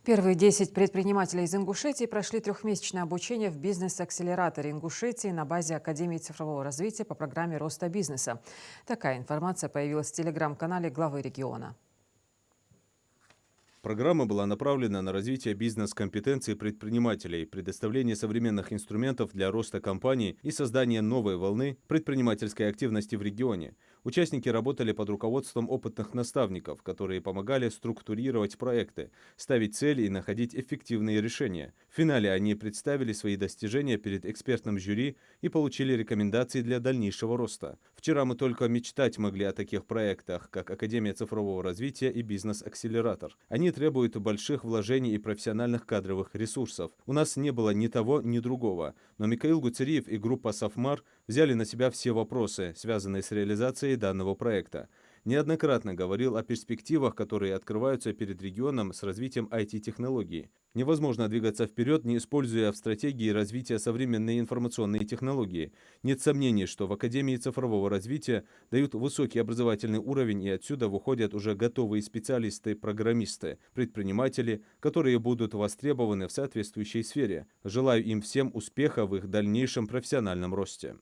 Первые 10 предпринимателей из Ингушетии прошли трехмесячное обучение в бизнес-акселераторе Ингушетии на базе Академии цифрового развития по программе роста бизнеса. Такая информация появилась в телеграм-канале главы региона. Программа была направлена на развитие бизнес-компетенций предпринимателей, предоставление современных инструментов для роста компаний и создание новой волны предпринимательской активности в регионе. Участники работали под руководством опытных наставников, которые помогали структурировать проекты, ставить цели и находить эффективные решения. В финале они представили свои достижения перед экспертным жюри и получили рекомендации для дальнейшего роста. Вчера мы только мечтать могли о таких проектах, как Академия цифрового развития и бизнес-акселератор. Они требуют больших вложений и профессиональных кадровых ресурсов. У нас не было ни того, ни другого. Но Михаил Гуцериев и группа «Сафмар» взяли на себя все вопросы, связанные с реализацией данного проекта. Неоднократно говорил о перспективах, которые открываются перед регионом с развитием IT-технологий. Невозможно двигаться вперед, не используя в стратегии развития современные информационные технологии. Нет сомнений, что в Академии цифрового развития дают высокий образовательный уровень, и отсюда выходят уже готовые специалисты-программисты, предприниматели, которые будут востребованы в соответствующей сфере. Желаю им всем успеха в их дальнейшем профессиональном росте.